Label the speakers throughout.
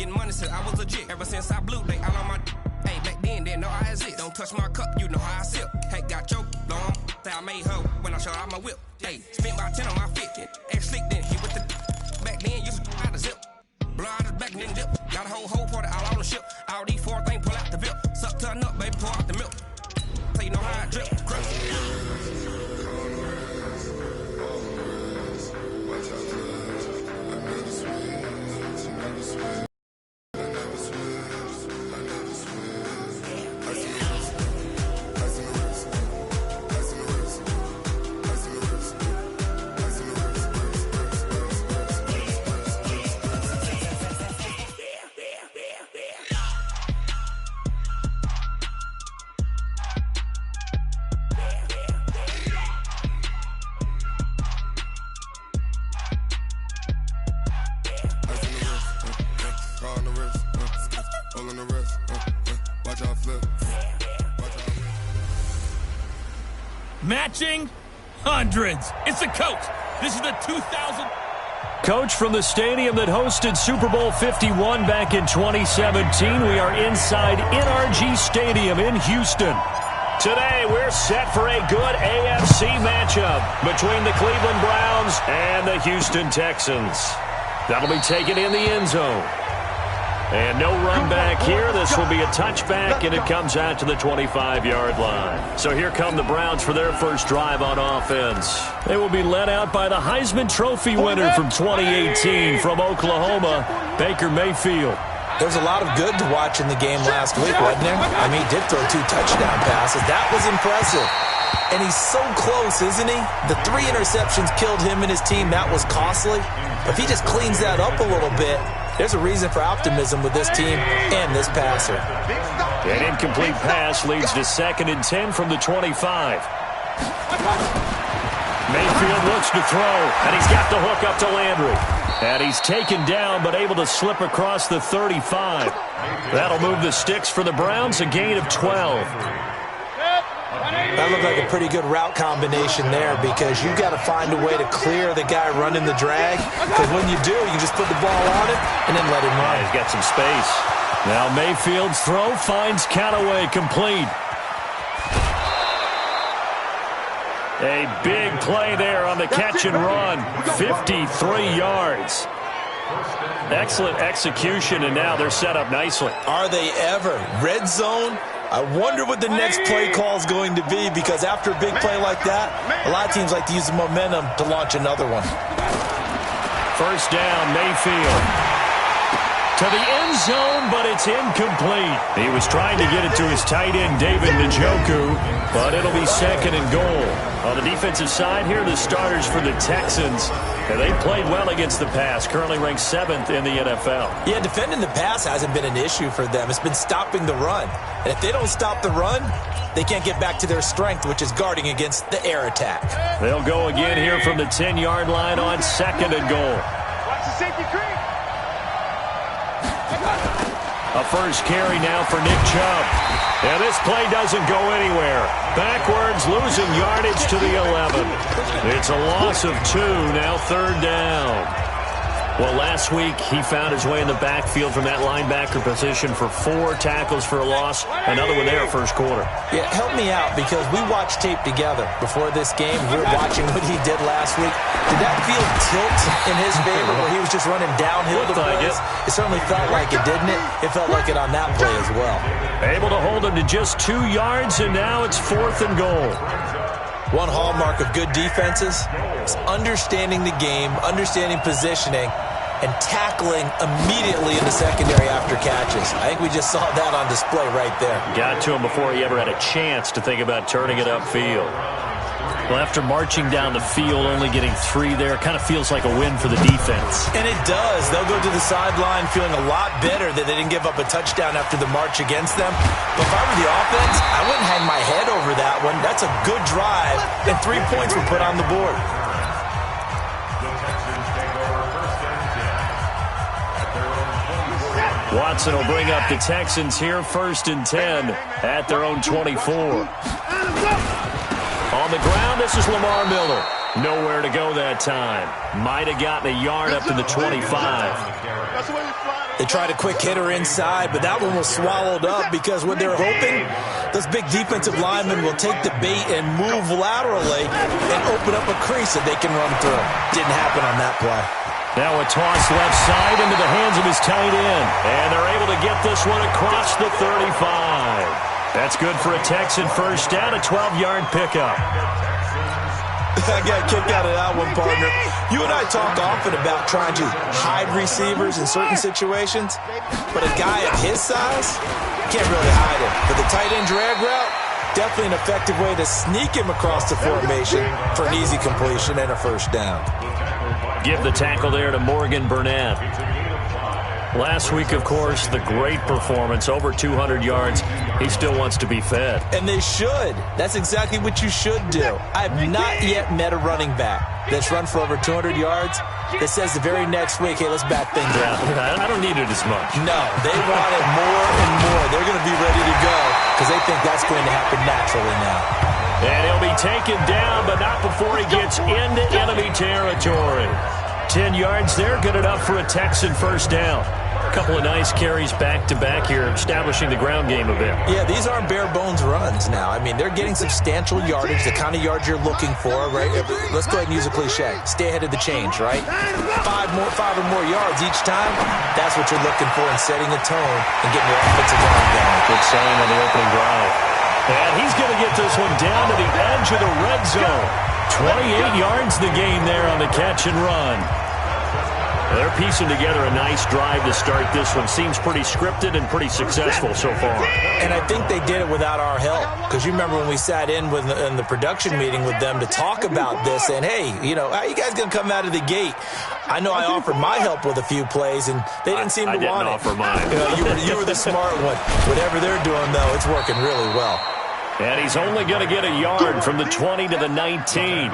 Speaker 1: getting money since I was a jit. Ever since I blew, they all on my hey, back then, didn't know I exist. Don't touch my cup, you know how I sip. Hey, got choked, long. Say I made her when I showed out my whip. Hey, spent about 10 on my fit. Ex-slick, then hit with the back then, used to out the zip. Blow out his back, then dip. Got a whole party all on the ship. All these four things pull out the bip. Suck to a nut, baby, pour out the milk. So you know how I drip. Crush.
Speaker 2: Matching hundreds. It's the coach. This is the 2000.
Speaker 3: Coach from the stadium that hosted Super Bowl 51 back in 2017. We are inside NRG Stadium in Houston. Today, we're set for a good AFC matchup between the Cleveland Browns and the Houston Texans. That'll be taken in the end zone. And no run back here. This will be a touchback, and it comes out to the 25-yard line. So here come the Browns for their first drive on offense. They will be led out by the Heisman Trophy winner from 2018 from Oklahoma, Baker Mayfield.
Speaker 4: There was a lot of good to watch in the game last week, wasn't there? I mean, he did throw 2 touchdown passes. That was impressive. And he's so close, isn't he? The 3 interceptions killed him and his team. That was costly. If he just cleans that up a little bit, there's a reason for optimism with this team and this passer.
Speaker 3: An incomplete pass leads to 2nd and 10 from the 25. Mayfield looks to throw, and he's got the hook up to Landry. And he's taken down, but able to slip across the 35. That'll move the sticks for the Browns, a gain of 12.
Speaker 4: That looked like a pretty good route combination there because you've got to find a way to clear the guy running the drag. Because when you do, you just put the ball on it and then let him run.
Speaker 3: He's got some space. Now Mayfield's throw finds Callaway complete. A big play there on the catch and run. 53 yards. Excellent execution, and now they're set up nicely.
Speaker 4: Are they ever? Red zone? I wonder what the next play call is going to be because after a big play like that, a lot of teams like to use the momentum to launch another one.
Speaker 3: First down, Mayfield. To the end zone, but it's incomplete. He was trying to get it to his tight end, David Njoku, but it'll be 2nd and goal. On the defensive side here, the starters for the Texans. And they played well against the pass, currently ranked 7th in the NFL.
Speaker 4: Yeah, defending the pass hasn't been an issue for them. It's been stopping the run. And if they don't stop the run, they can't get back to their strength, which is guarding against the air attack.
Speaker 3: They'll go again here from the 10-yard line on 2nd and goal.
Speaker 5: Watch the safety creep.
Speaker 3: A first carry now for Nick Chubb. And this play doesn't go anywhere. Backwards, losing yardage to the 11. It's a loss of 2, now 3rd down. Well, last week he found his way in the backfield from that linebacker position for 4 tackles for a loss. Another one there first quarter.
Speaker 4: Yeah, help me out because we watched tape together before this game. We were watching what he did last week. Did that field tilt in his favor where he was just running downhill to plays? It certainly felt like it, didn't it? It felt like it on that play as well.
Speaker 3: Able to hold him to just 2 yards, and now it's 4th and goal.
Speaker 4: One hallmark of good defenses is understanding the game, understanding positioning, and tackling immediately in the secondary after catches. I think we just saw that on display right there.
Speaker 3: Got to him before he ever had a chance to think about turning it upfield. Well, after marching down the field, only getting 3 there, kind of feels like a win for the defense.
Speaker 4: And it does. They'll go to the sideline feeling a lot better that they didn't give up a touchdown after the march against them. But if I were the offense, I wouldn't hang my head over that one. That's a good drive, and 3 points were put on the board.
Speaker 3: Watson will bring up the Texans here, 1st and 10 at their own 24. On the ground, this is Lamar Miller. Nowhere to go that time. Might have gotten a yard up to the 25.
Speaker 4: They tried a quick hitter inside, but that one was swallowed up because what they're hoping, those big defensive linemen will take the bait and move laterally and open up a crease that they can run through. Didn't happen on that play.
Speaker 3: Now a toss left side into the hands of his tight end. And they're able to get this one across the 35. That's good for a Texan first down, a 12-yard pickup.
Speaker 4: I got a kick out of that one, partner. You and I talk often about trying to hide receivers in certain situations, but a guy of his size can't really hide him. For the tight end drag route, definitely an effective way to sneak him across the formation for an easy completion and a first down.
Speaker 3: Give the tackle there to Morgan Burnett. Last week, of course, the great performance, over 200 yards. He still wants to be fed.
Speaker 4: And they should. That's exactly what you should do. I have not yet met a running back that's run for over 200 yards that says the very next week, hey, let's back things up.
Speaker 3: I don't need it as much.
Speaker 4: No, they want it more and more. They're going to be ready to go because they think that's going to happen naturally now.
Speaker 3: And he'll be taken down, but not before he gets into enemy territory. 10 yards there, good enough for a Texan first down. A couple of nice carries back-to-back here, establishing the ground game a bit.
Speaker 4: Yeah, these aren't bare-bones runs now. I mean, they're getting substantial yardage, the kind of yards you're looking for, right? Let's go ahead and use a cliche. Stay ahead of the change, right? Five or more yards each time, that's what you're looking for in setting a tone and getting your offensive line down.
Speaker 3: Good sign on the opening drive. And he's going to get this one down to the edge of the red zone. 28 yards the gain there on the catch and run. They're piecing together a nice drive to start this one. Seems pretty scripted and pretty successful so far.
Speaker 4: And I think they did it without our help. Because you remember when we sat in the production meeting with them to talk about this, and hey, you know, how you guys going to come out of the gate? I know I offered my help with a few plays, and they didn't seem to want it.
Speaker 3: I didn't offer mine.
Speaker 4: You were the smart one. Whatever they're doing, though, it's working really well.
Speaker 3: And he's only going to get a yard from the 20 to the 19.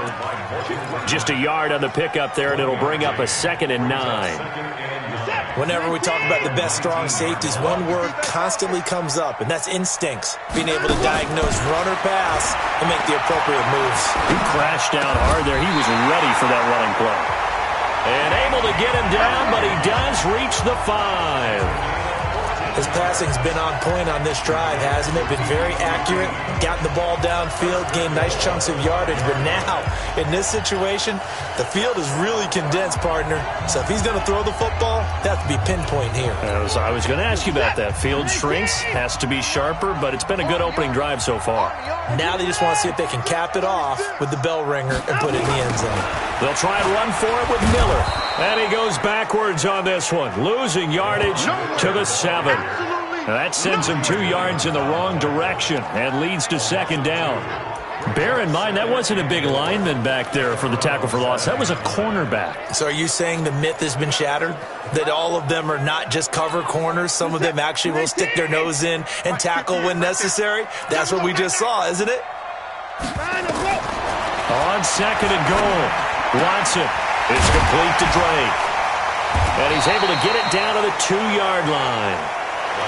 Speaker 3: Just a yard on the pickup there, and it'll bring up a 2nd and 9.
Speaker 4: Whenever we talk about the best strong safeties, one word constantly comes up, and that's instincts. Being able to diagnose run or pass and make the appropriate moves.
Speaker 3: He crashed down hard there. He was ready for that running play. And able to get him down, but he does reach the 5.
Speaker 4: His passing's been on point on this drive, hasn't it? Been very accurate, gotten the ball downfield, gained nice chunks of yardage. But now, in this situation, the field is really condensed, partner. So if he's going to throw the football, that has to be pinpoint here.
Speaker 3: I was going to ask you about that. Field shrinks, has to be sharper, but it's been a good opening drive so far.
Speaker 4: Now they just want to see if they can cap it off with the bell ringer and put it in the end zone.
Speaker 3: They'll try and run for it with Miller. And he goes backwards on this one, losing yardage to the 7. That sends him 2 yards in the wrong direction and leads to 2nd down. Bear in mind, that wasn't a big lineman back there for the tackle for loss. That was a cornerback.
Speaker 4: So are you saying the myth has been shattered? That all of them are not just cover corners? Some of them actually will stick their nose in and tackle when necessary? That's what we just saw, isn't it?
Speaker 3: On 2nd and goal. Watson. It's complete to Drake. And he's able to get it down to the 2-yard line.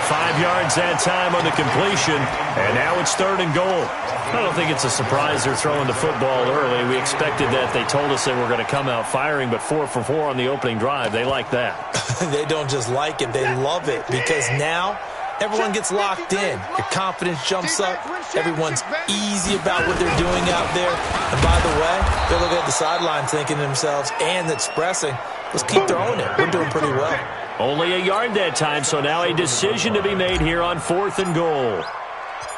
Speaker 3: 5 yards that time on the completion. And now it's 3rd and goal. I don't think it's a surprise they're throwing the football early. We expected that. They told us they were going to come out firing, but 4 for 4 on the opening drive. They like that.
Speaker 4: They don't just like it. They love it because now everyone gets locked in. Your confidence jumps up. Everyone's easy about what they're doing out there. And by the way, they're looking at the sideline thinking to themselves and expressing, let's keep throwing it. We're doing pretty well.
Speaker 3: Only a yard that time, so now a decision to be made here on 4th and goal.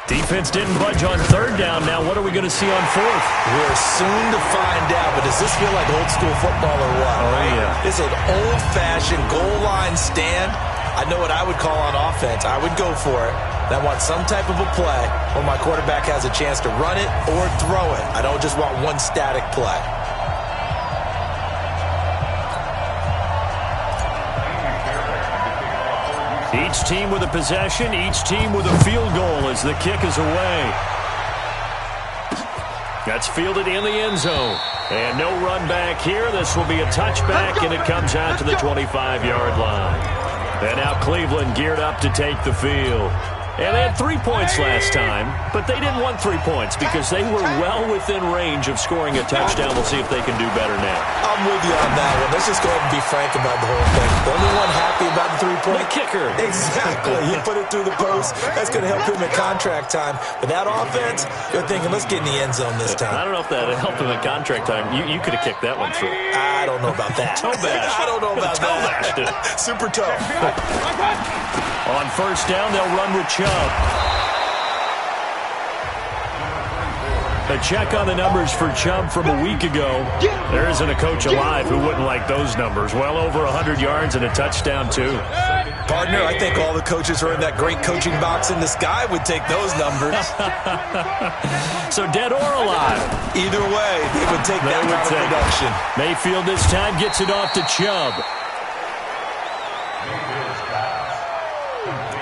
Speaker 3: Defense didn't budge on 3rd down. Now what are we going to see on 4th?
Speaker 4: We're soon to find out, but does this feel like old school football or what?
Speaker 3: Oh,
Speaker 4: right?
Speaker 3: Yeah.
Speaker 4: It's an old-fashioned goal line stand. I know what I would call on offense. I would go for it. And I want some type of a play where my quarterback has a chance to run it or throw it. I don't just want one static play.
Speaker 3: Each team with a possession, each team with a field goal as the kick is away. That's fielded in the end zone. And no run back here. This will be a touchback, and it comes out to the 25-yard line. And now Cleveland geared up to take the field. And they had 3 points last time, but they didn't want 3 points because they were well within range of scoring a touchdown. We'll see if they can do better now.
Speaker 4: I'm with you on that one. Let's just go ahead and be frank about the whole thing. The only one happy about the 3-point?
Speaker 3: The kicker.
Speaker 4: Exactly. He put it through the post. That's going to help him at contract time. But that offense, you're thinking, let's get in the end zone this time.
Speaker 3: I don't know if that helped him at contract time. You could have kicked that one through.
Speaker 4: I don't know about that.
Speaker 3: Toe bash.
Speaker 4: I don't know about
Speaker 3: toe
Speaker 4: that.
Speaker 3: Bashed it.
Speaker 4: Super tough.
Speaker 3: On first down, they'll run with Chubb. A check on the numbers for Chubb from a week ago. There isn't a coach alive who wouldn't like those numbers. Well over 100 yards and a touchdown, too.
Speaker 4: Partner, I think all the coaches who are in that great coaching box in the sky would take those numbers.
Speaker 3: So dead or alive?
Speaker 4: Either way, they would take that kind of production.
Speaker 3: Mayfield this time gets it off to Chubb.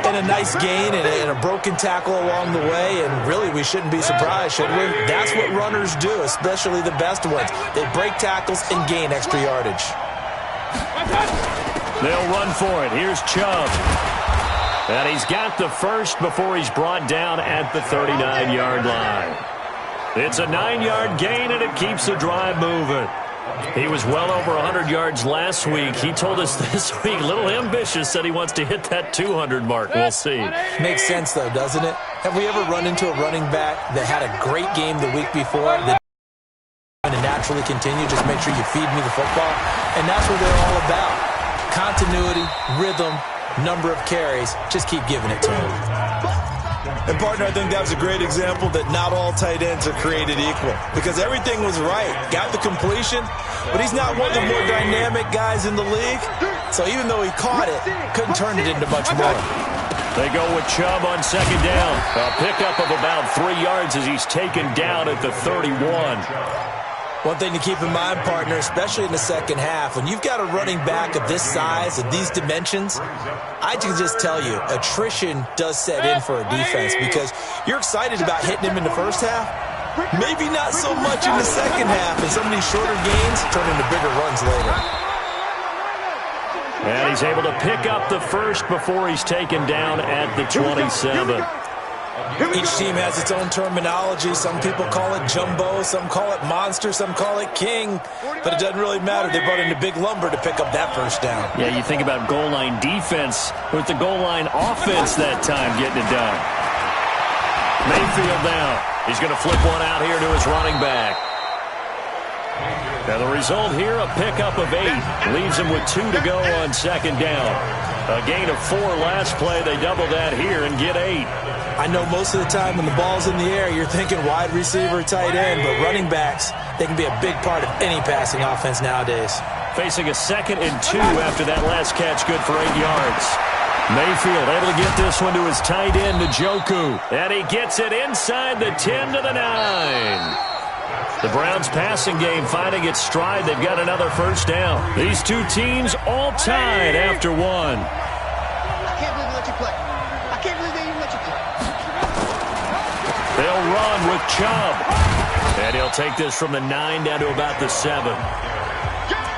Speaker 4: And a nice gain and a broken tackle along the way, and really we shouldn't be surprised, should we? That's what runners do, especially the best ones. They break tackles and gain extra yardage.
Speaker 3: They'll run for it. Here's Chubb. And he's got the first before he's brought down at the 39-yard line. It's a 9-yard gain, and it keeps the drive moving. He was well over 100 yards last week. He told us this week, a little ambitious, said he wants to hit that 200 mark. We'll see.
Speaker 4: Makes sense, though, doesn't it? Have we ever run into a running back that had a great game the week before that to naturally continue? Just make sure you feed me the football. And that's what they're all about. Continuity, rhythm, number of carries. Just keep giving it to him. And, partner, I think that was a great example that not all tight ends are created equal because everything was right. Got the completion, but he's not one of the more dynamic guys in the league. So even though he caught it, couldn't turn it into much more.
Speaker 3: They go with Chubb on second down. A pickup of about 3 yards as he's taken down at the 31.
Speaker 4: One thing to keep in mind, partner, especially in the second half, when you've got a running back of this size and these dimensions, I can just tell you, attrition does set in for a defense because you're excited about hitting him in the first half. Maybe not so much in the second half, and some of these shorter gains turn into bigger runs later.
Speaker 3: And he's able to pick up the first before he's taken down at the 27.
Speaker 4: Each team has its own terminology. Some people call it jumbo, some call it monster, some call it king. But it doesn't really matter. They brought in a big lumber to pick up that first down.
Speaker 3: Yeah, you think about goal line defense with the goal line offense that time getting it done. Mayfield now. He's going to flip one out here to his running back. And the result here, a pickup of 8. Leaves him with 2 to go on second down. A gain of 4 last play. They double that here and get 8.
Speaker 4: I know most of the time when the ball's in the air, you're thinking wide receiver, tight end, but running backs, they can be a big part of any passing offense nowadays.
Speaker 3: Facing a 2nd and 2 after that last catch, good for 8 yards. Mayfield able to get this one to his tight end, Njoku. And he gets it inside the 10 to the 9. The Browns passing game finding its stride. They've got another first down. These two teams all tied after 1.
Speaker 5: I can't believe they let you play. I can't believe they even let you play.
Speaker 3: They'll run with Chubb. And he'll take this from the 9 down to about the 7.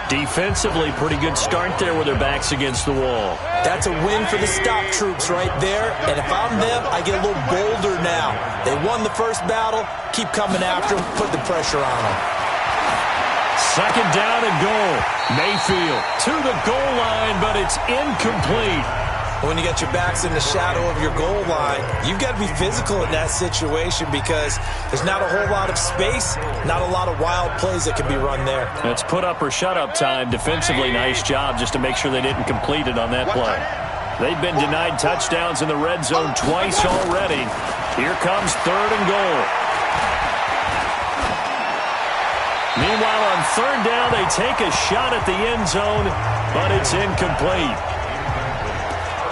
Speaker 3: Defensively, pretty good start there with their backs against the wall.
Speaker 4: That's a win for the stop troops right there. And if I'm them, I get a little bolder now. They won the first battle. Keep coming after them. Put the pressure on them.
Speaker 3: Second down and goal. Mayfield to the goal line, but it's incomplete.
Speaker 4: When you got your backs in the shadow of your goal line, you've got to be physical in that situation because there's not a whole lot of space, not a lot of wild plays that can be run there.
Speaker 3: It's put up or shut up time. Defensively, nice job just to make sure they didn't complete it on that play. They've been denied touchdowns in the red zone twice already. Here comes 3rd and goal. Meanwhile, on 3rd down, they take a shot at the end zone, but it's incomplete.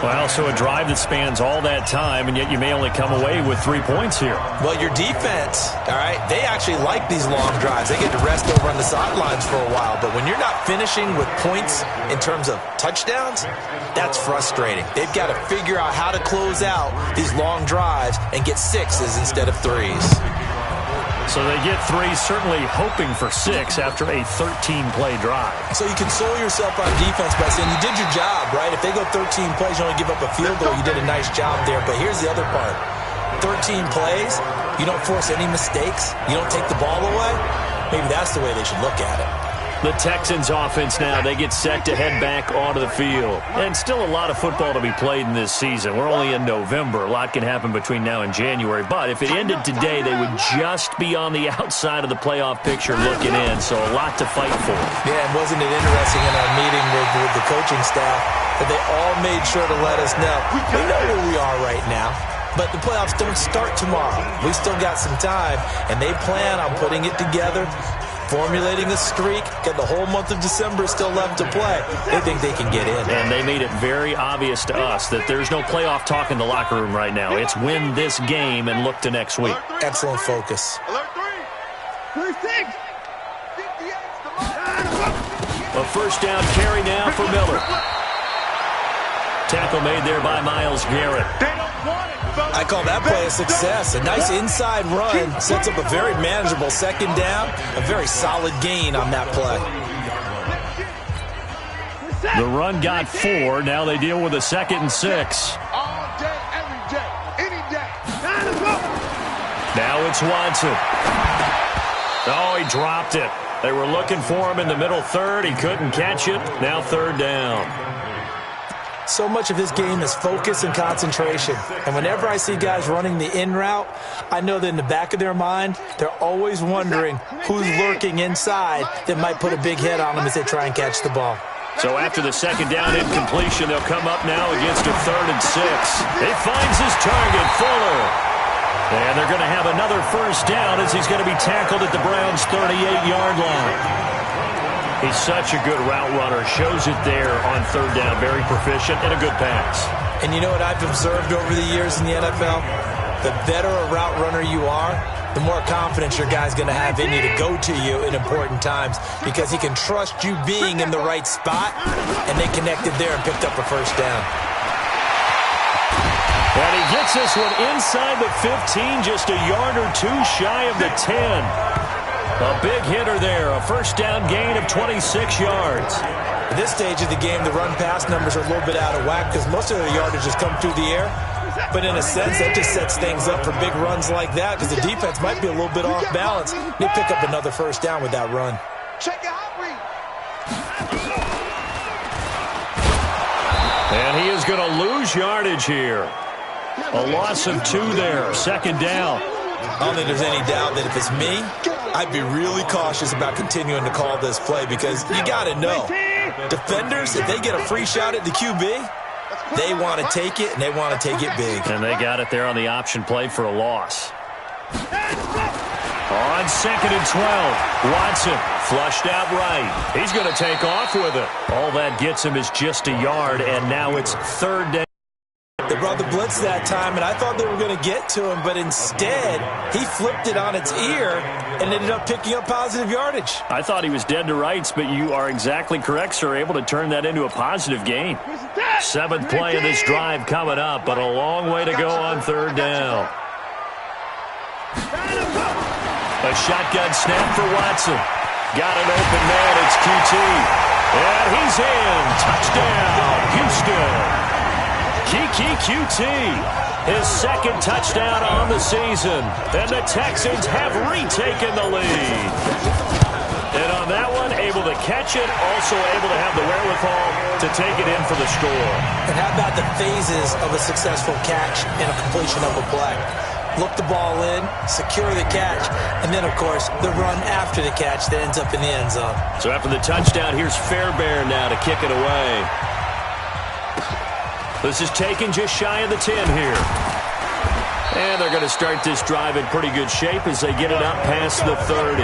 Speaker 3: Well, so a drive that spans all that time, and yet you may only come away with 3 points here.
Speaker 4: Well, your defense, all right, they actually like these long drives. They get to rest over on the sidelines for a while. But when you're not finishing with points in terms of touchdowns, that's frustrating. They've got to figure out how to close out these long drives and get 6s instead of 3s.
Speaker 3: So they get 3, certainly hoping for 6 after a 13-play drive.
Speaker 4: So you console yourself on defense by saying you did your job, right? If they go 13 plays, you only give up a field goal, you did a nice job there. But here's the other part. 13 plays, you don't force any mistakes, you don't take the ball away. Maybe that's the way they should look at it.
Speaker 3: The Texans offense now, they get set to head back onto the field. And still a lot of football to be played in this season. We're only in November. A lot can happen between now and January. But if it ended today, they would just be on the outside of the playoff picture looking in. So a lot to fight for.
Speaker 4: Yeah, and wasn't it interesting in our meeting with the coaching staff that they all made sure to let us know. We know where we are right now. But the playoffs don't start tomorrow. We still got some time, and they plan on putting it together, formulating a streak, got the whole month of December still left to play. They think they can get in.
Speaker 3: And they made it very obvious to us that there's no playoff talk in the locker room right now. It's win this game and look to next week.
Speaker 4: Excellent focus.
Speaker 5: Alert 3. 3-6.
Speaker 3: A first down carry now for Miller. Tackle made there by Myles Garrett.
Speaker 4: I call that play a success. A nice inside run sets up a very manageable second down. A very solid gain on that play.
Speaker 3: The run got 4. Now they deal with a 2nd and 6.
Speaker 5: All day, every day, any day.
Speaker 3: Now it's Watson. Oh, he dropped it. They were looking for him in the middle third. He couldn't catch it. Now 3rd down.
Speaker 4: So much of this game is focus and concentration. And whenever I see guys running the in route, I know that in the back of their mind, they're always wondering who's lurking inside that might put a big hit on them as they try and catch the ball.
Speaker 3: So after the 2nd down incompletion, they'll come up now against a 3rd and 6. He finds his target, Fuller. And they're going to have another first down as he's going to be tackled at the Browns' 38-yard line. He's such a good route runner. Shows it there on 3rd down. Very proficient and a good pass.
Speaker 4: And you know what I've observed over the years in the NFL? The better a route runner you are, the more confidence your guy's going to have in you to go to you in important times because he can trust you being in the right spot, and they connected there and picked up a first down.
Speaker 3: And he gets this one inside the 15, just a yard or 2 shy of the 10. A big hitter there, a first down gain of 26 yards.
Speaker 4: At this stage of the game, the run-pass numbers are a little bit out of whack because most of the yardage has come through the air. But in a sense, that just sets things up for big runs like that because the defense might be a little bit off balance. They pick up another first down with that run.
Speaker 5: Check your hot read.
Speaker 3: And he is going to lose yardage here. A loss of 2 there, 2nd down.
Speaker 4: I don't think there's any doubt that if it's me, I'd be really cautious about continuing to call this play because you got to know, defenders, if they get a free shot at the QB, they want to take it, and they want to take it big.
Speaker 3: And they got it there on the option play for a loss. On 2nd and 12, Watson flushed out right. He's going to take off with it. All that gets him is just a yard, and now it's 3rd down.
Speaker 4: They brought the blitz that time, and I thought they were going to get to him, but instead, he flipped it on its ear and ended up picking up positive yardage.
Speaker 3: I thought he was dead to rights, but you are exactly correct, sir. Able to turn that into a positive gain. 7th play of this drive coming up, but a long way to go on 3rd down. A shotgun snap for Watson. Got an open man. It's QT. And he's in. Touchdown, Houston. Kiki QT, his 2nd touchdown on the season, and the Texans have retaken the lead. And on that one, able to catch it, also able to have the wherewithal to take it in for the score.
Speaker 4: And how about the phases of a successful catch and a completion of a play? Look the ball in, secure the catch, and then, of course, the run after the catch that ends up in the end zone.
Speaker 3: So after the touchdown, here's Fairbairn now to kick it away. This is taken just shy of the 10 here. And they're going to start this drive in pretty good shape as they get it up past the 30.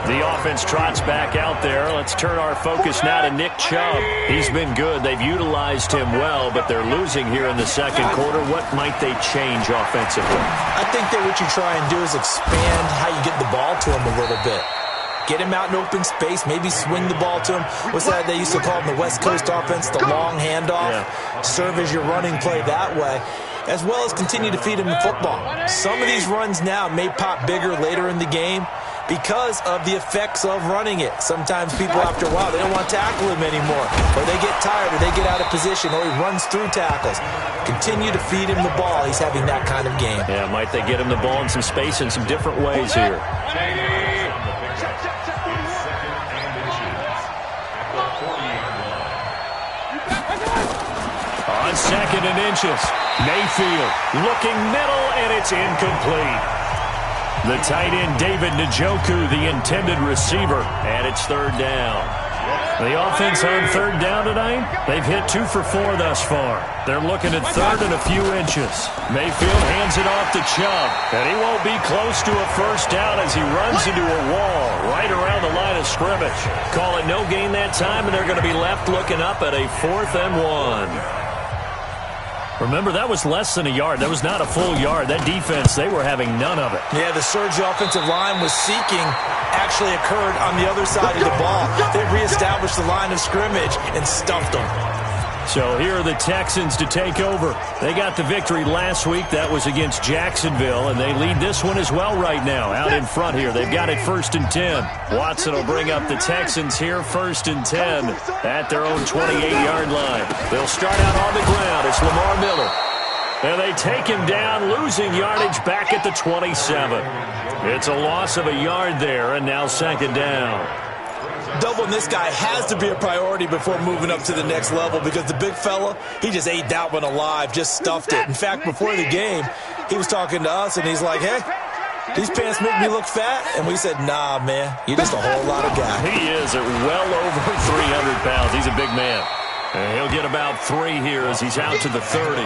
Speaker 3: The offense trots back out there. Let's turn our focus now to Nick Chubb. He's been good. They've utilized him well, but they're losing here in the 2nd quarter. What might they change offensively?
Speaker 4: I think that what you try and do is expand how you get the ball to him a little bit. Get him out in open space, maybe swing the ball to him. What's that they used to call in the West Coast offense, the long handoff? Yeah. Serve as your running play that way. as well as continue to feed him the football. Some of these runs now may pop bigger later in the game because of the effects of running it. Sometimes people, after a while, they don't want to tackle him anymore, or they get tired, or they get out of position, or he runs through tackles. Continue to feed him the ball. He's having that kind of game.
Speaker 3: Yeah, might they get him the ball in some space in some different ways here. On 2nd and inches, Mayfield looking middle, and it's incomplete. The tight end, David Njoku, the intended receiver, and it's 3rd down. The offense on 3rd down tonight, they've hit 2 for 4 thus far. They're looking at 3rd and a few inches. Mayfield hands it off to Chubb, and he won't be close to a 1st down as he runs into a wall right around the line of scrimmage. Call it no gain that time, and they're going to be left looking up at a 4th and 1. Remember, that was less than a yard. That was not a full yard. That defense, they were having none of it.
Speaker 4: Yeah, the surge the offensive line was seeking actually occurred on the other side of the ball. They reestablished the line of scrimmage and stuffed them.
Speaker 3: So here are the Texans to take over. They got the victory last week. That was against Jacksonville, and they lead this one as well right now. Out in front here, they've got it 1st and 10. Watson will bring up the Texans here 1st and 10 at their own 28-yard line. They'll start out on the ground. It's Lamar Miller. And they take him down, losing yardage back at the 27. It's a loss of a yard there, and now 2nd down.
Speaker 4: Doubling this guy has to be a priority before moving up to the next level because the big fella, he just ate that one alive, just stuffed it. In fact, before the game, he was talking to us, and he's like, hey, these pants make me look fat? And we said, nah, man, you're just a whole lot of guy.
Speaker 3: He is at well over 300 pounds. He's a big man. And he'll get about 3 here as he's out to the 30.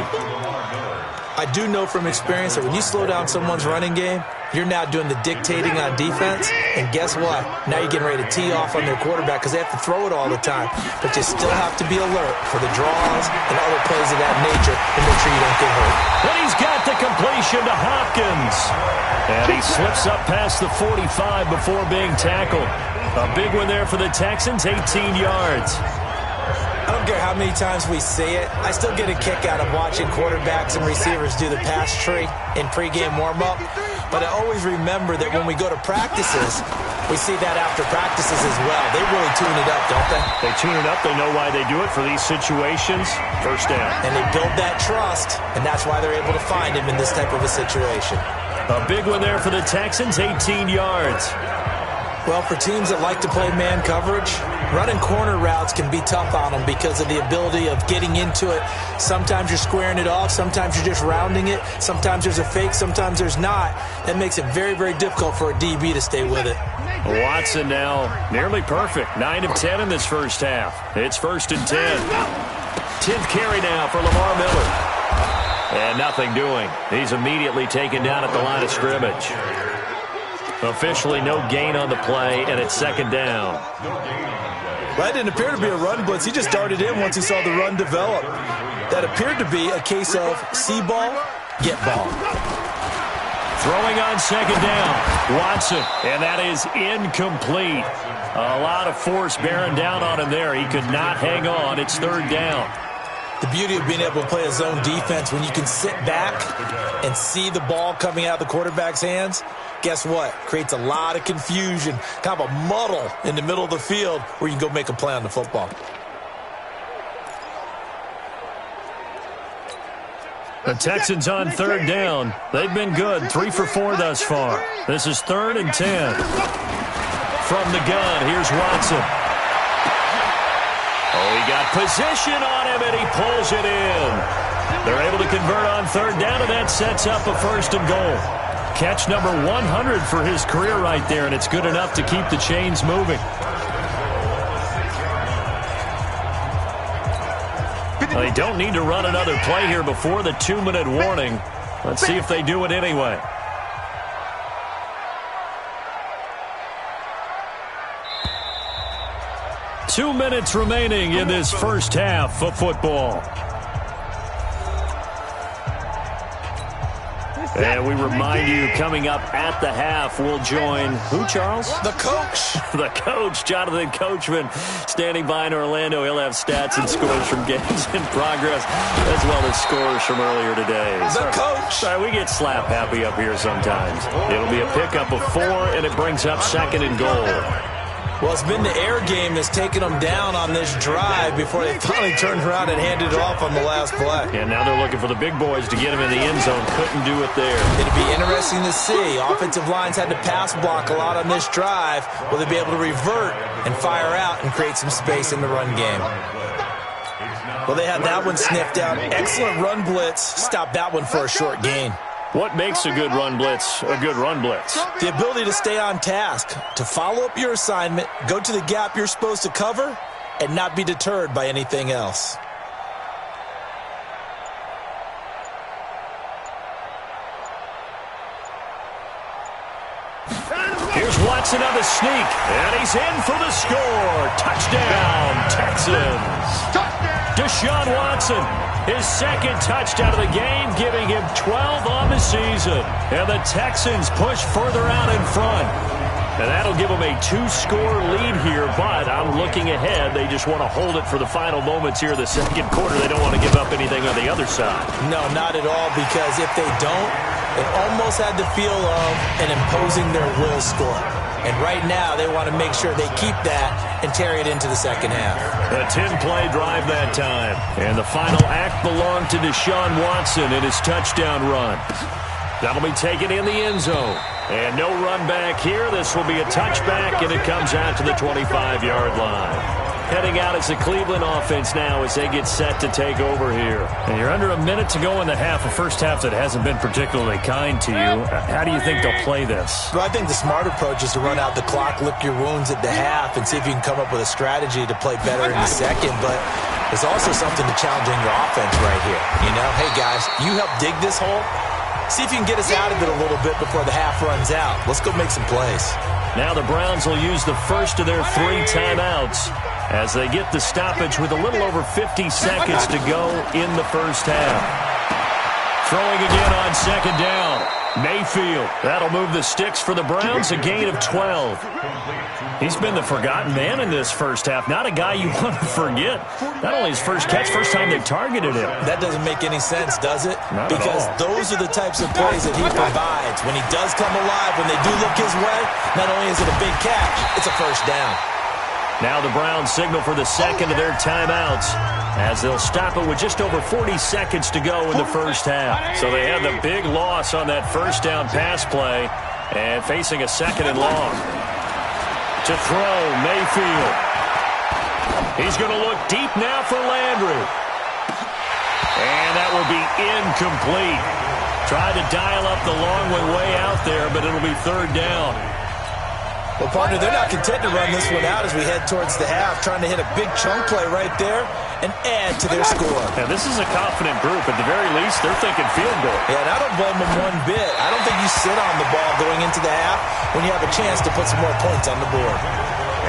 Speaker 4: I do know from experience that when you slow down someone's running game, you're now doing the dictating on defense, and guess what? Now you're getting ready to tee off on their quarterback because they have to throw it all the time. But you still have to be alert for the draws and other plays of that nature to make sure you don't get hurt.
Speaker 3: And he's got the completion to Hopkins. And he slips up past the 45 before being tackled. A big one there for the Texans, 18 yards.
Speaker 4: I don't care how many times we say it, I still get a kick out of watching quarterbacks and receivers do the pass tree in pregame warm-up. But I always remember that when we go to practices, we see that after practices as well. They really tune it up, don't they?
Speaker 3: They tune it up. They know why they do it for these situations. 1st down.
Speaker 4: And they build that trust, and that's why they're able to find him in this type of a situation.
Speaker 3: A big one there for the Texans, 18 yards.
Speaker 4: Well, for teams that like to play man coverage, running corner routes can be tough on them because of the ability of getting into it. Sometimes you're squaring it off. Sometimes you're just rounding it. Sometimes there's a fake. Sometimes there's not. That makes it very, very difficult for a DB to stay with it.
Speaker 3: Watson now nearly perfect. 9 of 10 in this 1st half. It's 1st and 10. 10th carry now for Lamar Miller. And nothing doing. He's immediately taken down at the line of scrimmage. Officially no gain on the play, and it's 2nd down.
Speaker 4: That didn't appear to be a run blitz. He just darted in once he saw the run develop. That appeared to be a case of see ball, get ball.
Speaker 3: Throwing on 2nd down, Watson, and that is incomplete. A lot of force bearing down on him there. He could not hang on. It's 3rd down.
Speaker 4: The beauty of being able to play a zone defense, when you can sit back and see the ball coming out of the quarterback's hands, guess what? Creates a lot of confusion, kind of a muddle in the middle of the field where you can go make a play on the football.
Speaker 3: The Texans on 3rd down. They've been good, 3 for 4 thus far. This is 3rd and 10. From the gun, here's Watson. Oh, he got position on him, and he pulls it in. They're able to convert on 3rd down, and that sets up a 1st and goal. Catch number 100 for his career right there, and it's good enough to keep the chains moving. They don't need to run another play here before the 2-minute warning. Let's see if they do it anyway. Two minutes remaining in this 1st half of football. And we remind you, coming up at the half, we'll join who, Charles?
Speaker 4: The coach.
Speaker 3: The coach, Jonathan Coachman, standing by in Orlando. He'll have stats and scores from games in progress, as well as scores from earlier today.
Speaker 4: The coach.
Speaker 3: Sorry, we get slap happy up here sometimes. It'll be a pickup of 4, and it brings up 2nd and goal.
Speaker 4: Well, it's been the air game that's taken them down on this drive before they finally turned around and handed it off on the last play.
Speaker 3: And now they're looking for the big boys to get him in the end zone. Couldn't do it there.
Speaker 4: It'd be interesting to see. Offensive lines had to pass block a lot on this drive. Will they be able to revert and fire out and create some space in the run game? Well, they had that one sniffed out. Excellent run blitz. Stopped that one for a short gain.
Speaker 3: What makes a good run blitz a good run blitz?
Speaker 4: The ability to stay on task, to follow up your assignment, go to the gap you're supposed to cover, and not be deterred by anything else.
Speaker 3: Here's Watson on the sneak, and he's in for the score. Touchdown, Texans. Deshaun Watson, his 2nd touchdown of the game, giving him 12 on the season. And the Texans push further out in front. And that'll give them a 2-score lead here, but I'm looking ahead. They just want to hold it for the final moments here of the 2nd quarter. They don't want to give up anything on the other side.
Speaker 4: No, not at all, because if they don't, it almost had the feel of an imposing their will score. And right now, they want to make sure they keep that and carry it into the 2nd half.
Speaker 3: A 10-play drive that time. And the final act belonged to Deshaun Watson in his touchdown run. That'll be taken in the end zone. And no run back here. This will be a touchback, and it comes out to the 25-yard line. Heading out is the Cleveland offense now as they get set to take over here. And you're under a minute to go in the half, a first half that hasn't been particularly kind to you. How do you think they'll play this?
Speaker 4: Well, I think the smart approach is to run out the clock, lick your wounds at the half, and see if you can come up with a strategy to play better in the 2nd. But there's also something to challenge in your offense right here. You know, hey, guys, you help dig this hole. See if you can get us out of it a little bit before the half runs out. Let's go make some plays.
Speaker 3: Now the Browns will use the first of their 3 timeouts as they get the stoppage with a little over 50 seconds to go in the first half. Throwing again on 2nd down. Mayfield. That'll move the sticks for the Browns, a gain of 12. He's been the forgotten man in this first half. Not a guy you want to forget. Not only his first catch, first time they targeted him.
Speaker 4: That doesn't make any sense, does it?
Speaker 3: Not
Speaker 4: because
Speaker 3: at all.
Speaker 4: Those are the types of plays that he provides. When he does come alive, when they do look his way, not only is it a big catch, it's a first down.
Speaker 3: Now the Browns signal for the 2nd of their timeouts as they'll stop it with just over 40 seconds to go in the first half. So they had the big loss on that first down pass play and facing a 2nd and long. To throw, Mayfield. He's going to look deep now for Landry. And that will be incomplete. Tried to dial up the long way out there, but it'll be 3rd down.
Speaker 4: Well, partner, they're not content to run this one out as we head towards the half, trying to hit a big chunk play right there and add to their score.
Speaker 3: Now, this is a confident group. At the very least, they're thinking field goal.
Speaker 4: Yeah, and I don't blame them one bit. I don't think you sit on the ball going into the half when you have a chance to put some more points on the board.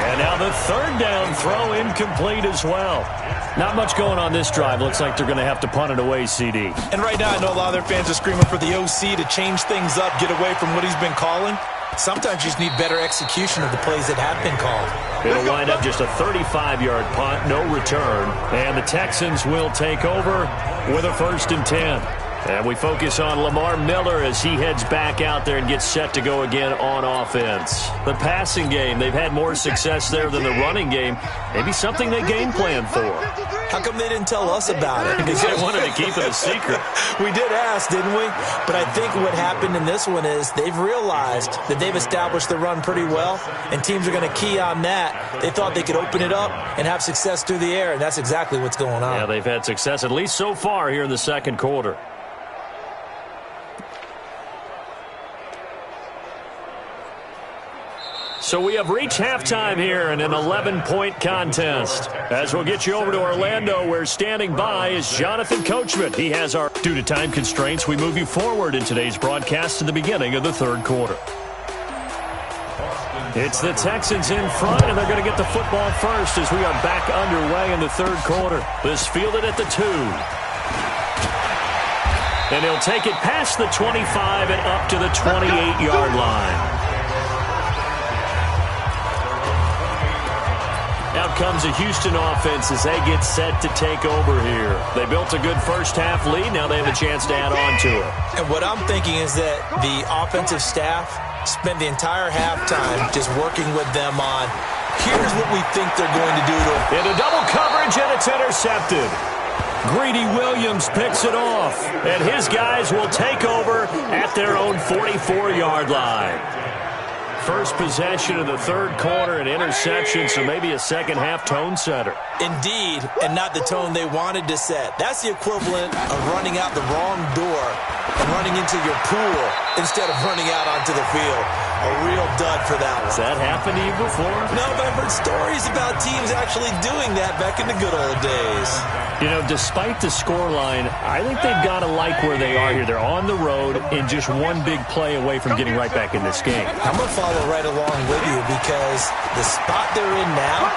Speaker 3: And now the 3rd down throw incomplete as well. Not much going on this drive. Looks like they're going to have to punt it away, CD.
Speaker 4: And right now, I know a lot of their fans are screaming for the OC to change things up, get away from what he's been calling. Sometimes you just need better execution of the plays that have been called.
Speaker 3: It'll wind up just a 35-yard punt, no return. And the Texans will take over with a 1st and 10. And we focus on Lamar Miller as he heads back out there and gets set to go again on offense. The passing game, they've had more success there than the running game. Maybe something they game plan for.
Speaker 4: How come they didn't tell us about it?
Speaker 3: Because they wanted to keep it a secret.
Speaker 4: We did ask, didn't we? But I think what happened in this one is they've realized that they've established the run pretty well, and teams are going to key on that. They thought they could open it up and have success through the air, and that's exactly what's going on.
Speaker 3: Yeah, they've had success, at least so far here in the 2nd quarter. So we have reached halftime here in an 11-point contest. As we'll get you over to Orlando, where standing by is Jonathan Coachman. He has our... Due to time constraints, we move you forward in today's broadcast to the beginning of the 3rd quarter. It's the Texans in front, and they're going to get the football first as we are back underway in the 3rd quarter. This fielded at the 2. And he'll take it past the 25 and up to the 28-yard line. Out comes a Houston offense as they get set to take over here. They built a good first-half lead. Now they have a chance to add on to it.
Speaker 4: And what I'm thinking is that the offensive staff spent the entire halftime just working with them on, here's what we think they're going to do to them.
Speaker 3: Into double coverage, and it's intercepted. Greedy Williams picks it off, and his guys will take over at their own 44-yard line. First possession of the third quarter, an interception, so maybe a second-half tone setter.
Speaker 4: Indeed, and not the tone they wanted to set. That's the equivalent of running out the wrong door and running into your pool instead of running out onto the field. A real dud for that one.
Speaker 3: Has that happened to you before?
Speaker 4: No, but I've heard stories about teams actually doing that back in the good old days.
Speaker 3: You know, despite the scoreline, I think they've got to like where they are here. They're on the road and just one big play away from getting right back in this game.
Speaker 4: I'm going to follow right along with you because the spot they're in now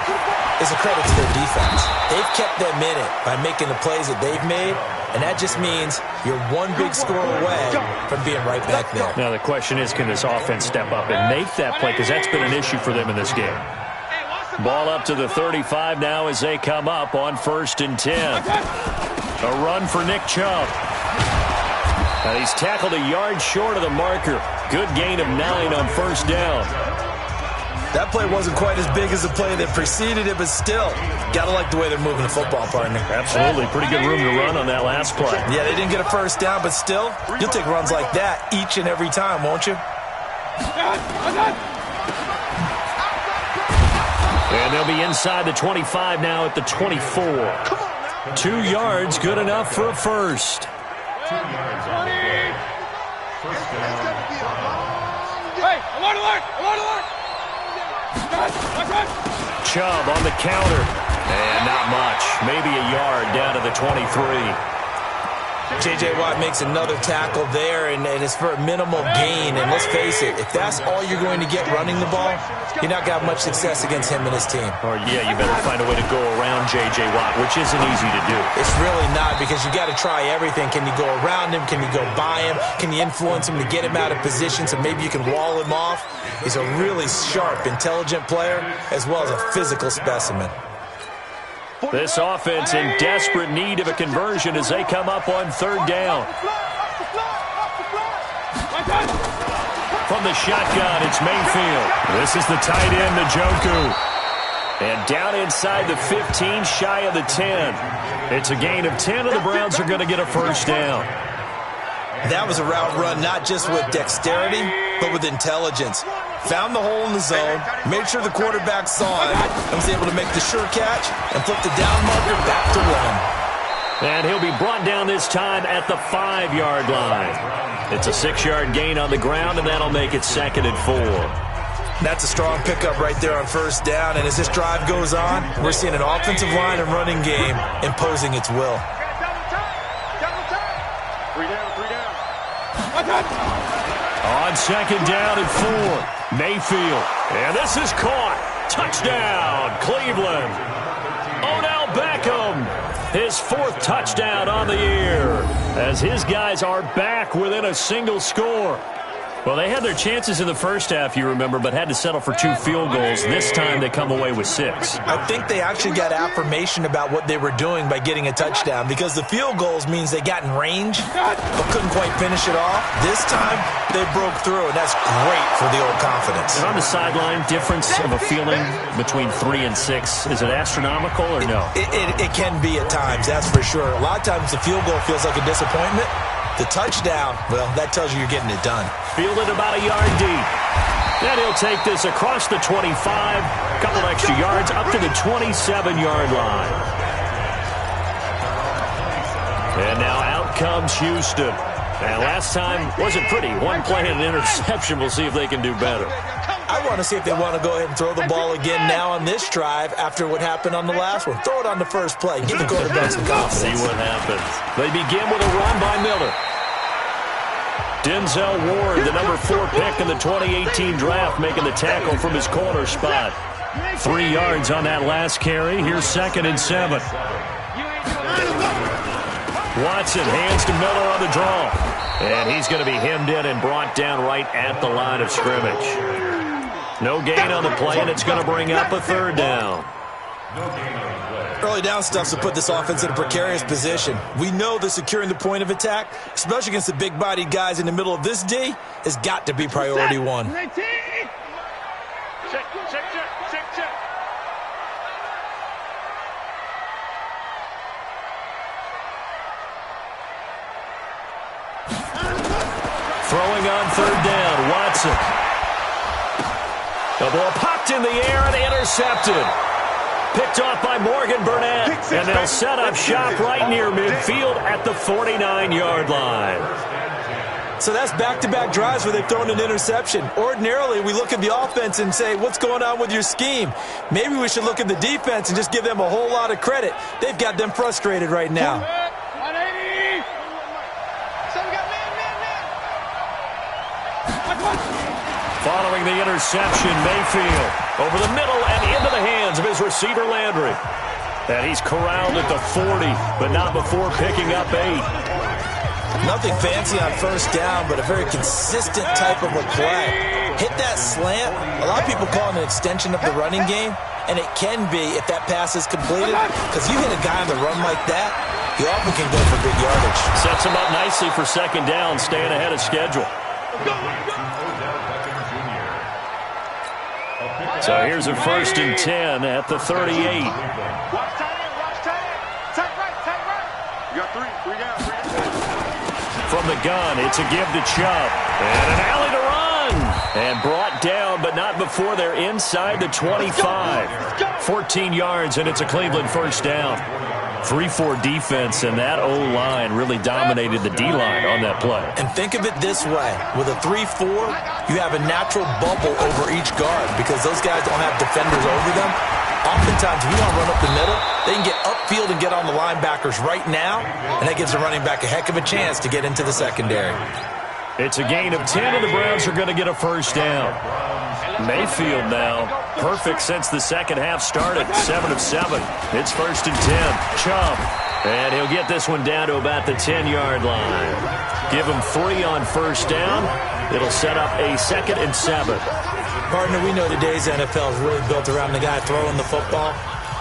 Speaker 4: is a credit to their defense. They've kept them in it by making the plays that they've made, and that just means you're one big score away from being right back there.
Speaker 3: Now the question is, can this offense step up and make that play? Because that's been an issue for them in this game. Ball up to the 35 now as they come up on 1st and 10. A run for Nick Chubb. And he's tackled a yard short of the marker. Good gain of 9 on 1st down.
Speaker 4: That play wasn't quite as big as the play that preceded it, but still, got to like the way they're moving the football, partner.
Speaker 3: Absolutely. Pretty good room to run on that last play.
Speaker 4: Yeah, they didn't get a first down, but still, you'll take runs like that each and every time, won't you?
Speaker 3: And they'll be inside the 25 now at the 24. 2 yards, good enough for a first.
Speaker 6: Hey, alert, alert, alert, alert!
Speaker 3: Chubb on the counter. And not much. Maybe a yard down to the 23.
Speaker 4: J.J. Watt makes another tackle there, and it's for a minimal gain. And let's face it, if that's all you're going to get running the ball, you're not going to have much success against him and his team.
Speaker 3: Or, yeah, you better find a way to go around J.J. Watt, which isn't easy to do.
Speaker 4: It's really not, because you got to try everything. Can you go around him? Can you go by him? Can you influence him to get him out of position so maybe you can wall him off? He's a really sharp, intelligent player, as well as a physical specimen.
Speaker 3: This offense in desperate need of a conversion as they come up on 3rd down. From the shotgun, it's Mayfield. This is the tight end, Njoku. And down inside the 15, shy of the 10. It's a gain of 10, and the Browns are going to get a first down.
Speaker 4: That was a route run not just with dexterity, but with intelligence. Found the hole in the zone, made sure the quarterback saw it, and was able to make the sure catch and flip the down marker back to 1.
Speaker 3: And he'll be brought down this time at the 5-yard line. It's a 6-yard gain on the ground, and that'll make it 2nd and 4.
Speaker 4: That's a strong pickup right there on 1st down, and as this drive goes on, we're seeing an offensive line and running game imposing its will.
Speaker 3: On 2nd down and 4. Mayfield. And this is caught. Touchdown, Cleveland. Odell Beckham. His 4th touchdown on the year as his guys are back within a single score. Well, they had their chances in the first half, you remember, but had to settle for 2 field goals. This time they come away with 6.
Speaker 4: I think they actually got affirmation about what they were doing by getting a touchdown, because the field goals means they got in range but couldn't quite finish it off. This time they broke through, and that's great for the old confidence.
Speaker 3: And on the sideline, difference of a feeling between 3 and 6, is it astronomical or no?
Speaker 4: It can be at times, that's for sure. A lot of times the field goal feels like a disappointment. The touchdown, well, that tells you you're getting it done.
Speaker 3: Fielded about a yard deep. Then he'll take this across the 25, a couple extra yards, up to the 27-yard line. And now out comes Houston. And last time wasn't pretty. One play and an interception. We'll see if they can do better.
Speaker 4: I want to see if they want to go ahead and throw the ball again now on this drive after what happened on the last one. Throw it on the first play. Give the quarterback some confidence.
Speaker 3: See what happens. They begin with a run by Miller. Denzel Ward, the number 4 pick in the 2018 draft, making the tackle from his corner spot. 3 yards on that last carry. Here's 2nd and 7. Watson hands to Miller on the draw. And he's going to be hemmed in and brought down right at the line of scrimmage. No gain on the play, and it's going to bring up a third down.
Speaker 4: Early down stuff will put this offense in a precarious position. We know that securing the point of attack, especially against the big-bodied guys in the middle of this D, has got to be priority one.
Speaker 6: Check.
Speaker 3: Throwing on third down, Watson. The ball popped in the air and intercepted. Picked off by Morgan Burnett. And they'll set up shop right near midfield at the 49-yard line.
Speaker 4: So that's back-to-back drives where they've thrown an interception. Ordinarily, we look at the offense and say, what's going on with your scheme? Maybe we should look at the defense and just give them a whole lot of credit. They've got them frustrated right now.
Speaker 6: 180. So we got man.
Speaker 3: Following the interception, Mayfield over the middle and into the hands of his receiver, Landry. And he's corralled at the 40, but not before picking up 8.
Speaker 4: Nothing fancy on first down, but a very consistent type of a play. Hit that slant. A lot of people call it an extension of the running game, and it can be if that pass is completed, because you hit a guy on the run like that, he often can go for big yardage.
Speaker 3: Sets him up nicely for second down, staying ahead of schedule. So here's a 1st and 10 at the 38.
Speaker 6: Watch tight end. Tight right. You got 3 down.
Speaker 3: From the gun, it's a give to Chubb. And an alley to run. And brought down, but not before they're inside the 25. 14 yards, and it's a Cleveland first down. 3-4 defense, and that O-line really dominated the D-line on that play.
Speaker 4: And think of it this way. With a 3-4, you have a natural bubble over each guard because those guys don't have defenders over them. Oftentimes, if you want to run up the middle, they can get upfield and get on the linebackers right now, and that gives the running back a heck of a chance to get into the secondary.
Speaker 3: It's a gain of 10, and the Browns are going to get a first down. Mayfield now, perfect since the second half started, 7 of 7. It's 1st and 10. Chubb, and he'll get this one down to about the 10-yard line. Give him 3 on first down. It'll set up a 2nd and 7.
Speaker 4: Partner, we know today's NFL is really built around the guy throwing the football.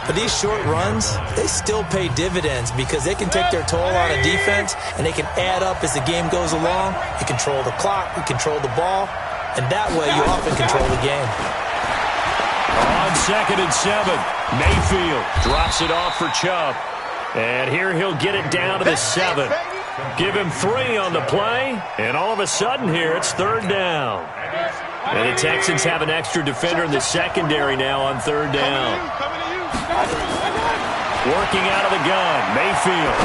Speaker 4: But these short runs, they still pay dividends because they can take their toll on a defense and they can add up as the game goes along. You control the clock, you control the ball, and that way you often control the game.
Speaker 3: On 2nd and 7, Mayfield drops it off for Chubb. And here he'll get it down to the 7. Give him 3 on the play, and all of a sudden here it's 3rd down. And the Texans have an extra defender in the secondary now on 3rd down. Working out of the gun, Mayfield.